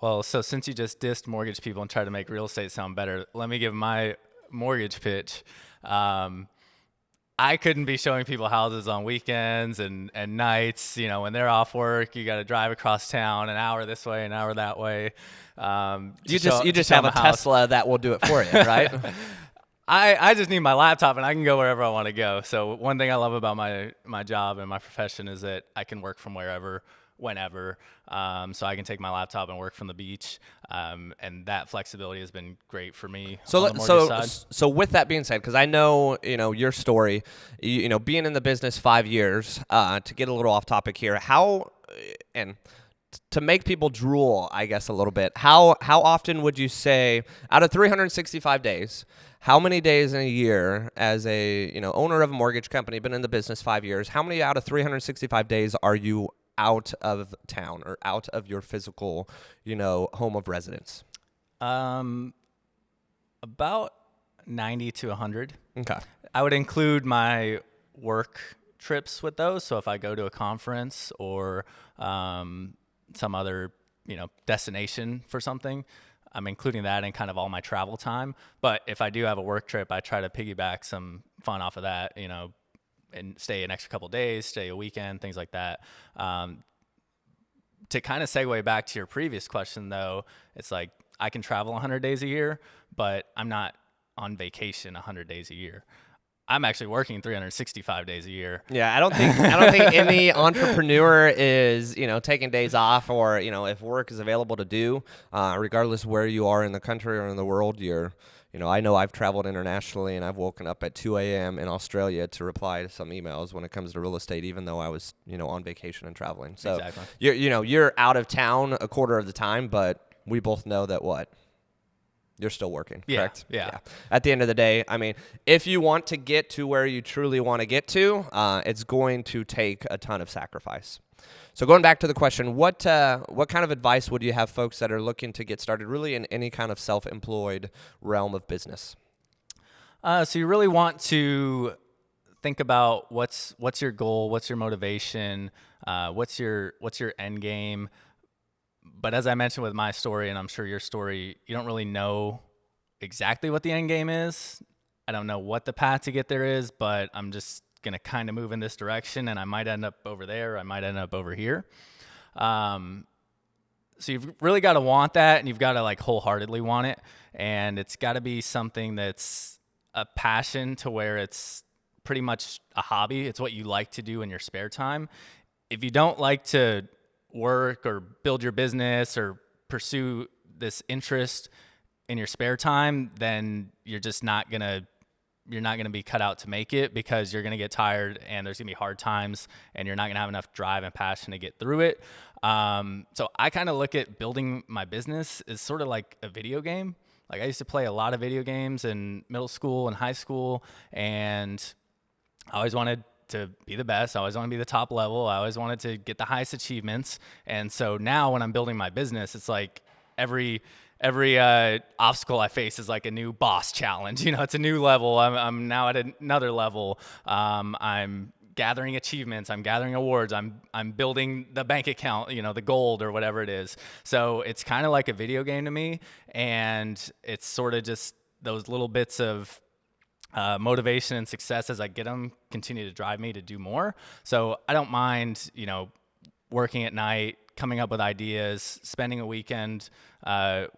Well, so since you just dissed mortgage people and tried to make real estate sound better, let me give my mortgage pitch. I couldn't be showing people houses on weekends and nights. When they're off work, you got to drive across town an hour this way, an hour that way. You just have a Tesla that will do it for you, right? I just need my laptop and I can go wherever I want to go. So one thing I love about my job and my profession is that I can work from wherever, whenever. So I can take my laptop and work from the beach. And that flexibility has been great for me on the mortgage side. So with that being said, because I know, your story, being in the business 5 years, to get a little off topic here, and to make people drool, I guess, a little bit, how often would you say, out of 365 days, how many days in a year as a, owner of a mortgage company, been in the business 5 years, how many out of 365 days are you out of town or out of your physical, home of residence? About 90 to 100. Okay. I would include my work trips with those. So if I go to a conference or some other, destination for something, I'm including that in kind of all my travel time. But if I do have a work trip, I try to piggyback some fun off of that, and stay an extra couple of days, stay a weekend, things like that. To kind of segue back to your previous question, though, it's like I can travel 100 days a year, but I'm not on vacation 100 days a year. I'm actually working 365 days a year. Yeah, I don't think any entrepreneur is, taking days off, or, if work is available to do, regardless where you are in the country or in the world, I know I've traveled internationally and I've woken up at 2 a.m. in Australia to reply to some emails when it comes to real estate, even though I was, on vacation and traveling. So exactly. You're out of town a quarter of the time, but we both know that you're still working, correct? Yeah. At the end of the day, I mean, if you want to get to where you truly want to get to, it's going to take a ton of sacrifice. So going back to the question, what kind of advice would you have folks that are looking to get started really in any kind of self-employed realm of business? So you really want to think about what's your goal, what's your motivation, what's your end game. But as I mentioned with my story, and I'm sure your story, you don't really know exactly what the end game is. I don't know what the path to get there is, but I'm just going to kind of move in this direction, and I might end up over there. I might end up over here. So you've really got to want that, and you've got to wholeheartedly want it. And it's got to be something that's a passion to where it's pretty much a hobby. It's what you like to do in your spare time. If you don't like to work or build your business or pursue this interest in your spare time, then you're just not going to be cut out to make it, because you're going to get tired and there's going to be hard times and you're not going to have enough drive and passion to get through it. So I kind of look at building my business as sort of like a video game. Like I used to play a lot of video games in middle school and high school, and I always wanted to be the best. I always want to be the top level. I always wanted to get the highest achievements. And so now when I'm building my business, it's like every obstacle I face is like a new boss challenge. It's a new level. I'm now at another level. I'm gathering achievements. I'm gathering awards. I'm building the bank account, the gold or whatever it is. So it's kind of like a video game to me. And it's sort of just those little bits of motivation and success as I get them continue to drive me to do more. So I don't mind, working at night, coming up with ideas, spending a weekend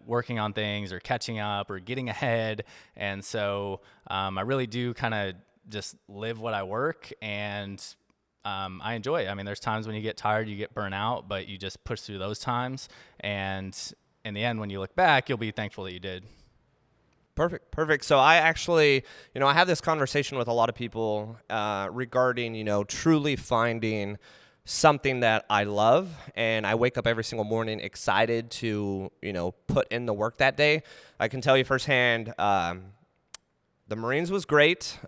working on things or catching up or getting ahead. And so I really do kind of just live what I work, and I enjoy it. I mean, there's times when you get tired, you get burnt out, but you just push through those times. And in the end, when you look back, you'll be thankful that you did. Perfect. So I actually, I have this conversation with a lot of people regarding, truly finding something that I love, and I wake up every single morning excited to, put in the work that day. I can tell you firsthand, the Marines was great.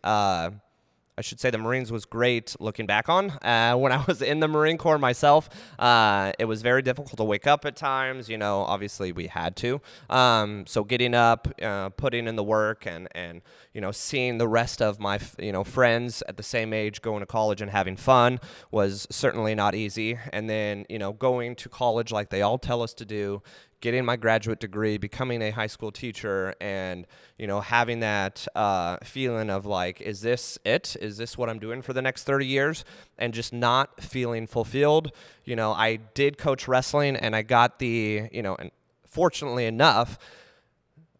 I should say the Marines was great looking back on. When I was in the Marine Corps myself, it was very difficult to wake up at times. Obviously we had to. So getting up, putting in the work, and seeing the rest of my friends at the same age going to college and having fun was certainly not easy. And then going to college like they all tell us to do, getting my graduate degree, becoming a high school teacher, and, having that feeling of like, is this it? Is this what I'm doing for the next 30 years? And just not feeling fulfilled. I did coach wrestling, and I got and fortunately enough,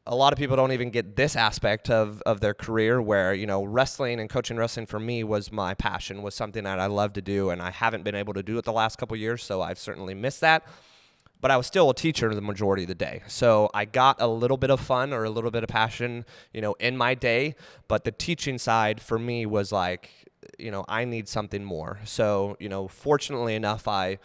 a lot of people don't even get this aspect of their career where, wrestling and coaching wrestling for me was my passion, was something that I love to do, and I haven't been able to do it the last couple of years, so I've certainly missed that. But I was still a teacher the majority of the day. So I got a little bit of fun or a little bit of passion, in my day. But the teaching side for me was like, I need something more. So, fortunately enough, I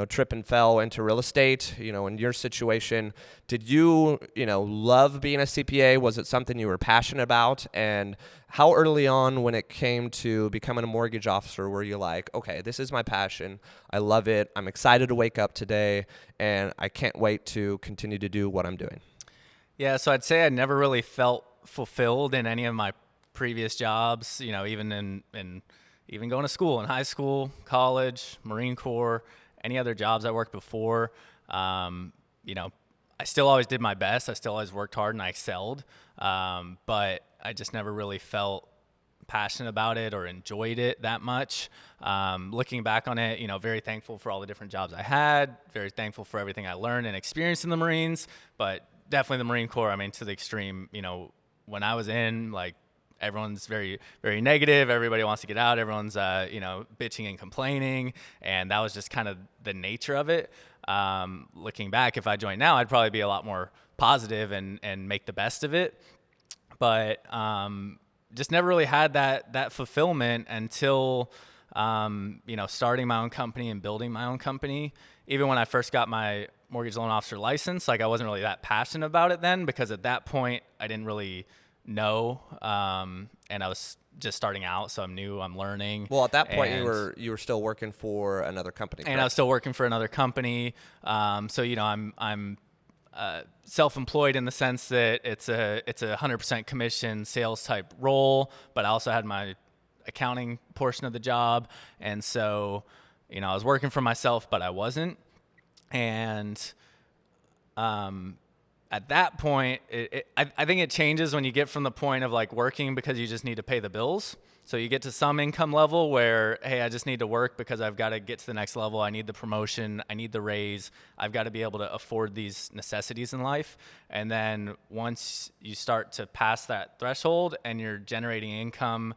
trip and fell into real estate. In your situation, did you, love being a CPA? Was it something you were passionate about? And how early on when it came to becoming a mortgage officer were you like, okay, this is my passion. I love it. I'm excited to wake up today, and I can't wait to continue to do what I'm doing? Yeah, so I'd say I never really felt fulfilled in any of my previous jobs, even even going to school, in high school, college, Marine Corps, any other jobs I worked before. I still always did my best. I still always worked hard and I excelled. But I just never really felt passionate about it or enjoyed it that much. Looking back on it, very thankful for all the different jobs I had, very thankful for everything I learned and experienced in the Marines, but definitely the Marine Corps, to the extreme. When I was in, like, everyone's very, very negative. Everybody wants to get out. Everyone's, bitching and complaining. And that was just kind of the nature of it. Looking back, if I joined now, I'd probably be a lot more positive and make the best of it. But just never really had that fulfillment until, starting my own company and building my own company. Even when I first got my mortgage loan officer license, like, I wasn't really that passionate about it then, because at that point I didn't really know, and I was just starting out, so I'm new, I'm learning. Well, at that point, you were still working for another company, correct? And I was still working for another company. So I'm self-employed in the sense that it's a 100% commission sales type role, but I also had my accounting portion of the job, and so I was working for myself, but I wasn't. And at that point, I think it changes when you get from the point of like working because you just need to pay the bills. So you get to some income level where, hey, I just need to work because I've got to get to the next level. I need the promotion. I need the raise. I've got to be able to afford these necessities in life. And then once you start to pass that threshold and you're generating income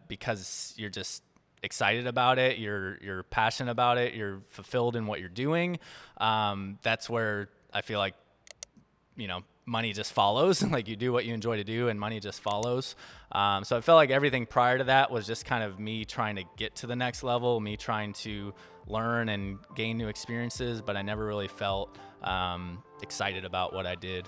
because you're just excited about it, you're passionate about it, you're fulfilled in what you're doing, that's where I feel like money just follows. Like, you do what you enjoy to do and money just follows. So I felt like everything prior to that was just kind of me trying to get to the next level, me trying to learn and gain new experiences, but I never really felt excited about what I did.